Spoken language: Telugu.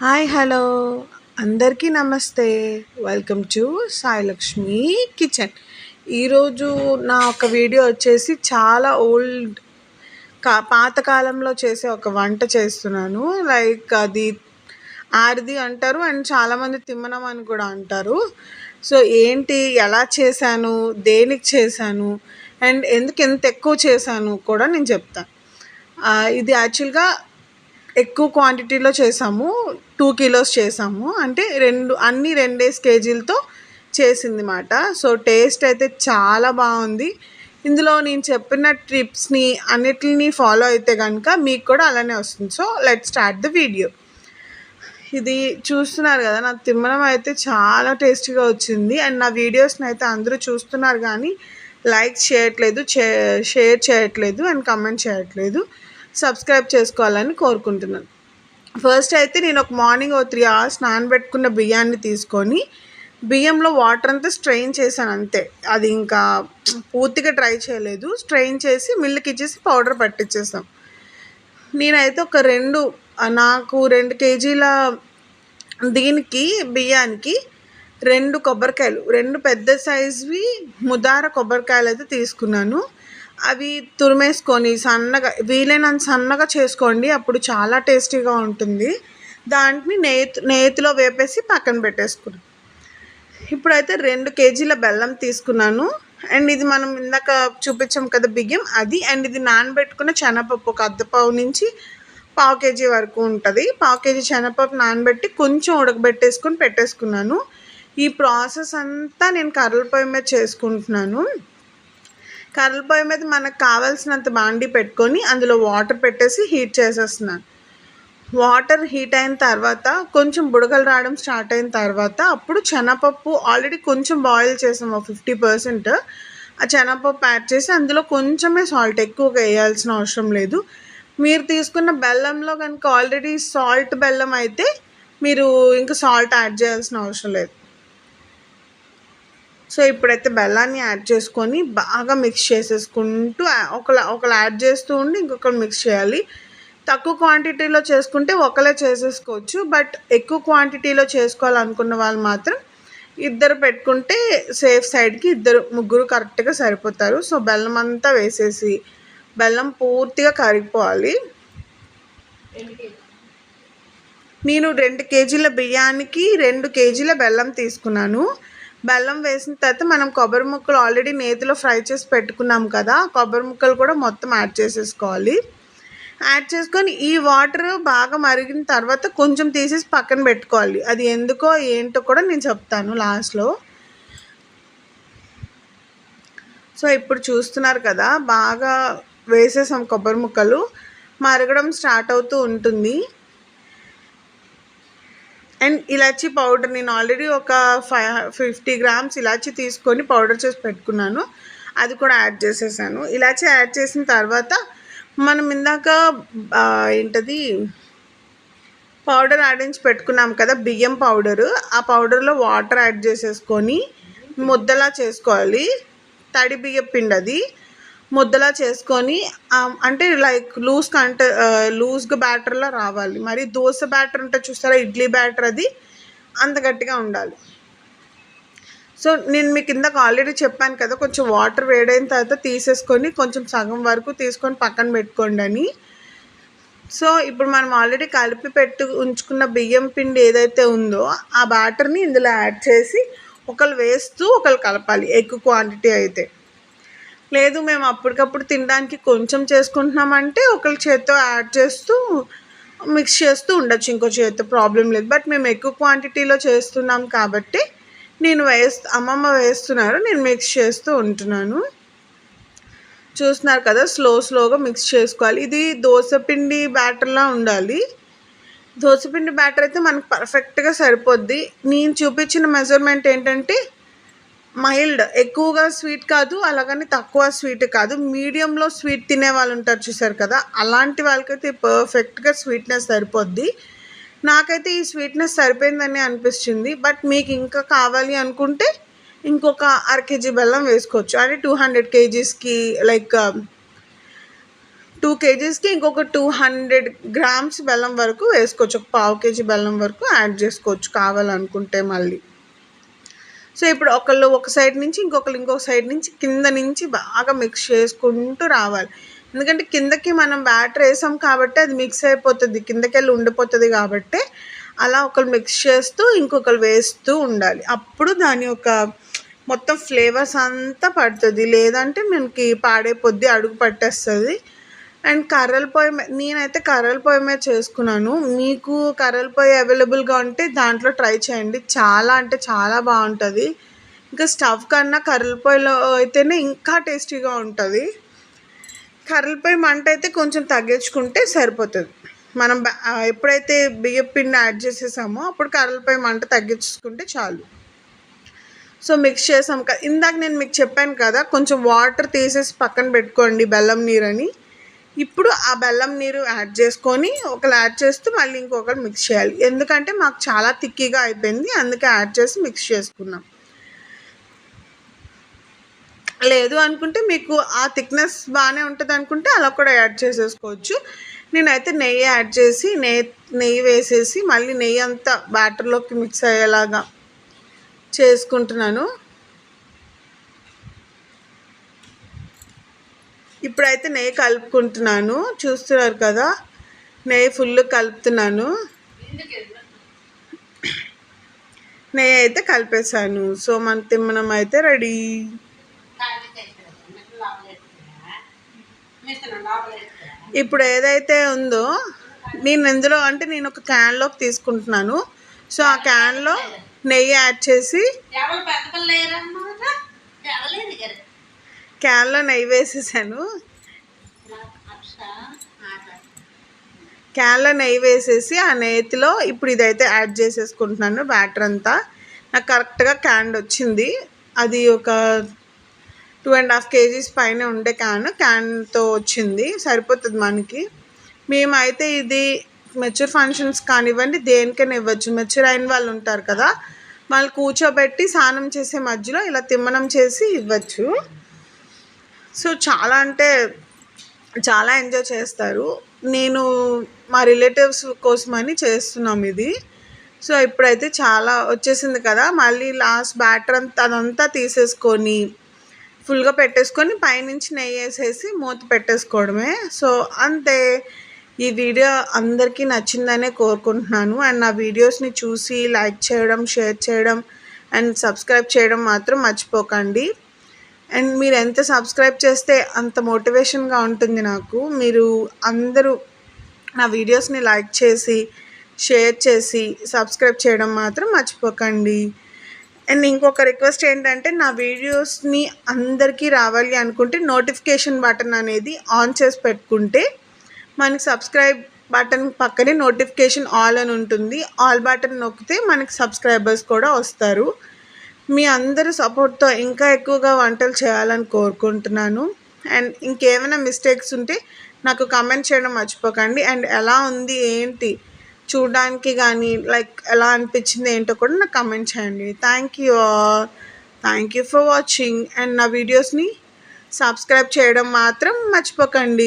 హాయ్ హలో అందరికీ నమస్తే. Welcome to Sai Lakshmi kitchen. ఈరోజు నా ఒక వీడియో వచ్చేసి చాలా ఓల్డ్ పాతకాలంలో చేసే ఒక వంట చేస్తున్నాను. లైక్ అది ఆరిది అంటారు అండ్ చాలామంది తిమ్మనం అని కూడా అంటారు. సో ఏంటి, ఎలా చేశాను, దేనికి చేశాను అండ్ ఎందుకు ఎంత ఎక్కువ చేశాను కూడా నేను చెప్తాను. ఇది యాక్చువల్గా ఎక్కువ క్వాంటిటీలో చేసాము. 2 కిలోస్ చేసాము, అంటే అన్ని 2 కేజీలతో చేసింది మాట. సో టేస్ట్ అయితే చాలా బాగుంది. ఇందులో నేను చెప్పిన టిప్స్ని అన్నిటిని ఫాలో అయితే కనుక మీకు కూడా అలానే వస్తుంది. So let start the video. ఇది చూస్తున్నారు కదా, నా తిమ్మనం అయితే చాలా టేస్టీగా వచ్చింది. అండ్ నా వీడియోస్ని అయితే అందరూ చూస్తున్నారు కానీ లైక్ చేయట్లేదు, షేర్ చేయట్లేదు అండ్ కమెంట్ చేయట్లేదు. సబ్స్క్రైబ్ చేసుకోవాలని కోరుకుంటున్నాను. ఫస్ట్ అయితే నేను ఒక మార్నింగ్ 3 hours నానబెట్టుకున్న బియ్యాన్ని తీసుకొని బియ్యంలో వాటర్ అంతా స్ట్రెయిన్ చేశాను అంతే. అది ఇంకా పూర్తిగా డ్రై చేయలేదు. స్ట్రెయిన్ చేసి మిల్లుకి ఇచ్చేసి పౌడర్ పట్టించేసాం. నేనైతే నాకు 2 కేజీల దీనికి బియ్యానికి 2 కొబ్బరికాయలు, 2 పెద్ద సైజువి ముదార కొబ్బరికాయలు అయితే తీసుకున్నాను. అవి తురిమేసుకొని సన్నగా, వీలైనంత సన్నగా చేసుకోండి, అప్పుడు చాలా టేస్టీగా ఉంటుంది. దాంట్ని నేతిలో వేపేసి పక్కన పెట్టేసుకున్నాను. ఇప్పుడైతే 2 కేజీల బెల్లం తీసుకున్నాను. అండ్ ఇది మనం ఇందాక చూపించాం కదా బియ్యం, అది. అండ్ ఇది నానబెట్టుకున్న శనగపప్పు, ఒక అర్ధపావు నుంచి 1/4 కేజీ వరకు ఉంటుంది. 1/4 కేజీ శనగపప్పు నానబెట్టి కొంచెం ఉడకబెట్టేసుకొని పెట్టేసుకున్నాను. ఈ ప్రాసెస్ అంతా నేను కర్రల పొయ్యి మీద చేసుకుంటున్నాను. కర్రల పొయ్యి మీద మనకు కావాల్సినంత బాండీ పెట్టుకొని అందులో వాటర్ పెట్టేసి హీట్ చేసేస్తున్నాను. వాటర్ హీట్ అయిన తర్వాత కొంచెం బుడగలు రావడం స్టార్ట్ అయిన తర్వాత అప్పుడు శనగపప్పు ఆల్రెడీ కొంచెం బాయిల్ చేసాము, 50%. ఆ శనగపప్పు యాడ్ చేసి అందులో కొంచెమే సాల్ట్, ఎక్కువగా వేయాల్సిన అవసరం లేదు. మీరు తీసుకున్న బెల్లంలో కనుక ఆల్రెడీ సాల్ట్ బెల్లం అయితే మీరు ఇంకా సాల్ట్ యాడ్ చేయాల్సిన అవసరం లేదు. సో ఇప్పుడైతే బెల్లాన్ని యాడ్ చేసుకొని బాగా మిక్స్ చేసేసుకుంటూ ఒకరు యాడ్ చేస్తూ ఉండి ఇంకొకరు మిక్స్ చేయాలి. తక్కువ క్వాంటిటీలో చేసుకుంటే ఒకరే చేసేసుకోవచ్చు, బట్ ఎక్కువ క్వాంటిటీలో చేసుకోవాలనుకున్న వాళ్ళు మాత్రం ఇద్దరు పెట్టుకుంటే సేఫ్ సైడ్కి, ముగ్గురు కరెక్ట్గా సరిపోతారు. సో బెల్లం అంతా వేసేసి బెల్లం పూర్తిగా కరిగిపోవాలి. నేను 2 కేజీల బియ్యానికి 2 కేజీల బెల్లం తీసుకున్నాను. బెల్లం వేసిన తర్వాత మనం కొబ్బరి ముక్కలు ఆల్రెడీ నేతిలో ఫ్రై చేసి పెట్టుకున్నాం కదా, కొబ్బరి ముక్కలు కూడా మొత్తం యాడ్ చేసేసుకోవాలి. యాడ్ చేసుకొని ఈ వాటర్ బాగా మరిగిన తర్వాత కొంచెం తీసేసి పక్కన పెట్టుకోవాలి. అది ఎందుకో ఏంటో కూడా నేను చెప్తాను లాస్ట్లో. సో ఇప్పుడు చూస్తున్నారు కదా, బాగా వేసేసాం కొబ్బరి ముక్కలు, మరగడం స్టార్ట్ అవుతూ ఉంటుంది. అండ్ ఇలాచీ పౌడర్ నేను ఆల్రెడీ ఒక 50 grams ఇలాచీ తీసుకొని పౌడర్ చేసి పెట్టుకున్నాను, అది కూడా యాడ్ చేసేసాను. ఇలాచీ యాడ్ చేసిన తర్వాత మనం ఇందాక ఏంటది పౌడర్ ఆడించి పెట్టుకున్నాం కదా బియ్యం పౌడరు, ఆ పౌడర్లో వాటర్ యాడ్ చేసేసుకొని ముద్దలా చేసుకోవాలి. తడి బియ్యం పిండి అది ముద్దలా చేసుకొని, అంటే లైక్ లూజ్గా బ్యాటర్లా రావాలి. మరి దోశ బ్యాటర్ ఉంటే చూస్తారా, ఇడ్లీ బ్యాటర్, అది అంత గట్టిగా ఉండాలి. సో నేను మీకు ఇందాక ఆల్రెడీ చెప్పాను కదా, కొంచెం వాటర్ వేడైన తర్వాత తీసేసుకొని కొంచెం సగం వరకు తీసుకొని పక్కన పెట్టుకోండి అని. సో ఇప్పుడు మనం ఆల్రెడీ కలిపి ఉంచుకున్న బియ్యం పిండి ఏదైతే ఉందో ఆ బ్యాటర్ని ఇందులో యాడ్ చేసి ఒకరు వేస్తూ ఒకరు కలపాలి, ఎక్కువ క్వాంటిటీ అయితే. లేదు మేము అప్పటికప్పుడు తినడానికి కొంచెం చేసుకుంటున్నామంటే ఒకరి చేత్తో యాడ్ చేస్తూ మిక్స్ చేస్తూ ఉండొచ్చు, ఇంకో చేత్తో ప్రాబ్లం లేదు. బట్ మేము ఎక్కువ క్వాంటిటీలో చేస్తున్నాం కాబట్టి అమ్మమ్మ వేస్తున్నారు, నేను మిక్స్ చేస్తూ ఉంటున్నాను. చూస్తున్నారు కదా, స్లోగా మిక్స్ చేసుకోవాలి. ఇది దోశపిండి బ్యాటర్లా ఉండాలి. దోశపిండి బ్యాటర్ అయితే మనకు పర్ఫెక్ట్గా సరిపోద్ది. నేను చూపించిన మెజర్మెంట్ ఏంటంటే మైల్డ్, ఎక్కువగా స్వీట్ కాదు, అలాగని తక్కువ స్వీట్ కాదు, మీడియంలో స్వీట్ తినే వాళ్ళు ఉంటారు చూసారు కదా, అలాంటి వాళ్ళకైతే పర్ఫెక్ట్గా స్వీట్నెస్ సరిపోద్ది. నాకైతే ఈ స్వీట్నెస్ సరిపోయిందని అనిపిస్తుంది. బట్ మీకు ఇంకా కావాలి అనుకుంటే ఇంకొక 1/2 కేజీ బెల్లం వేసుకోవచ్చు. అంటే 200 kgsకి లైక్ 2 కేజీస్కి ఇంకొక 200 గ్రామ్స్ బెల్లం వరకు వేసుకోవచ్చు. ఒక పావు కేజీ బెల్లం వరకు యాడ్ చేసుకోవచ్చు కావాలనుకుంటే మళ్ళీ. సో ఇప్పుడు ఒకళ్ళు ఒక సైడ్ నుంచి ఇంకొక సైడ్ నుంచి కింద నుంచి బాగా మిక్స్ చేసుకుంటూ రావాలి. ఎందుకంటే కిందకి మనం బ్యాటర్ వేసాం కాబట్టి అది మిక్స్ అయిపోతుంది, కిందకెళ్ళి ఉండిపోతుంది. కాబట్టి అలా ఒకరు మిక్స్ చేస్తూ ఇంకొకరు వేస్తూ ఉండాలి. అప్పుడు దాని యొక్క మొత్తం ఫ్లేవర్స్ అంతా పడుతుంది. లేదంటే మనకి పాడైపోద్ది, అడుగు పట్టేస్తుంది. అండ్ కర్రల పొయ్యి నేనైతే కర్రల పొయ్యి మీద చేసుకున్నాను. మీకు కర్రల పొయ్యి అవైలబుల్గా ఉంటే దాంట్లో ట్రై చేయండి. చాలా అంటే చాలా బాగుంటుంది. ఇంకా స్టవ్ కన్నా కర్రల పొయ్యిలో అయితేనే ఇంకా టేస్టీగా ఉంటుంది. కర్రల పొయ్యి మంట అయితే కొంచెం తగ్గించుకుంటే సరిపోతుంది. మనం ఎప్పుడైతే బియ్యం పిండి యాడ్ చేసేసామో అప్పుడు కర్రల పొయ్యి మంట తగ్గించుకుంటే చాలు. సో మిక్స్ చేసాం కదా, ఇందాక నేను మీకు చెప్పాను కదా కొంచెం వాటర్ తీసేసి పక్కన పెట్టుకోండి బెల్లం నీరు అని. ఇప్పుడు ఆ బెల్లం నీరు యాడ్ చేసుకొని ఒకరు యాడ్ చేస్తూ మళ్ళీ ఇంకొకరు మిక్స్ చేయాలి. ఎందుకంటే మాకు చాలా థిక్కీగా అయిపోయింది, అందుకే యాడ్ చేసి మిక్స్ చేసుకున్నాం. లేదు అనుకుంటే మీకు ఆ థిక్నెస్ బాగానే ఉంటుంది అనుకుంటే అలా కూడా యాడ్ చేసేసుకోవచ్చు. నేనైతే నెయ్యి యాడ్ చేసి నెయ్యి వేసేసి మళ్ళీ నెయ్యి అంతా బ్యాటర్లోకి మిక్స్ అయ్యేలాగా చేసుకుంటున్నాను. ఇప్పుడైతే నెయ్యి కలుపుకుంటున్నాను, చూస్తున్నారు కదా, నెయ్యి ఫుల్ కలుపుతున్నాను. నెయ్యి అయితే కలిపేసాను. సో మన తిమ్మనం అయితే రెడీ. ఇప్పుడు ఏదైతే ఉందో నేను ఇందులో అంటే నేను ఒక క్యాన్లోకి తీసుకుంటున్నాను. సో ఆ క్యాన్లో నెయ్యి యాడ్ చేసి క్యాన్లో నెయ్యి వేసేసాను. క్యాన్లో నెయ్యి వేసేసి ఆ నెయ్యిలో ఇప్పుడు ఇదైతే యాడ్ చేసేసుకుంటున్నాను. బ్యాటర్ అంతా నాకు కరెక్ట్గా క్యాన్ వచ్చింది. అది ఒక 2.5 kgs పైన ఉండే క్యాన్తో వచ్చింది, సరిపోతుంది మనకి. మేమైతే ఇది మెచ్యూర్ ఫంక్షన్స్ కానివ్వండి దేనికైనా ఇవ్వచ్చు. మెచ్యూర్ అయిన వాళ్ళు ఉంటారు కదా, వాళ్ళు కూర్చోబెట్టి స్నానం చేసే మధ్యలో ఇలా తిమ్మనం చేసి ఇవ్వచ్చు. సో చాలా అంటే చాలా ఎంజాయ్ చేస్తారు. నేను మా రిలేటివ్స్ కోసమని చేస్తున్నాం ఇది. సో ఇప్పుడైతే చాలా వచ్చేసింది కదా, మళ్ళీ లాస్ట్ బ్యాటర్ అదంతా తీసేసుకొని ఫుల్గా పెట్టేసుకొని పైనుంచి నెయ్యి వేసేసి మూత పెట్టేసుకోవడమే. సో అంతే. ఈ వీడియో అందరికీ నచ్చిందనే కోరుకుంటున్నాను. అండ్ నా వీడియోస్ని చూసి లైక్ చేయడం, షేర్ చేయడం అండ్ సబ్స్క్రైబ్ చేయడం మాత్రం మర్చిపోకండి. అండ్ మీరు ఎంత సబ్స్క్రైబ్ చేస్తే అంత మోటివేషన్గా ఉంటుంది నాకు. మీరు అందరూ నా వీడియోస్ని లైక్ చేసి షేర్ చేసి సబ్స్క్రైబ్ చేయడం మాత్రం మర్చిపోకండి. అండ్ ఇంకొక రిక్వెస్ట్ ఏంటంటే నా వీడియోస్ని అందరికీ రావాలి అనుకుంటే నోటిఫికేషన్ బటన్ అనేది ఆన్ చేసి పెట్టుకుంటే మనకి సబ్స్క్రైబ్ బటన్ పక్కనే నోటిఫికేషన్ ఆల్ అని ఉంటుంది. ఆల్ బటన్ నొక్కితే మనకి సబ్స్క్రైబర్స్ కూడా వస్తారు. మీ అందరూ సపోర్ట్తో ఇంకా ఎక్కువగా వంటలు చేయాలని కోరుకుంటున్నాను. అండ్ ఇంకేమైనా మిస్టేక్స్ ఉంటే నాకు కామెంట్ చేయడం మర్చిపోకండి. అండ్ ఎలా ఉంది ఏంటి చూడడానికి కానీ లైక్ ఎలా అనిపించింది ఏంటో కూడా నాకు కామెంట్ చేయండి. Thank you for watching. And నా వీడియోస్ని సబ్స్క్రైబ్ చేయడం మాత్రం మర్చిపోకండి.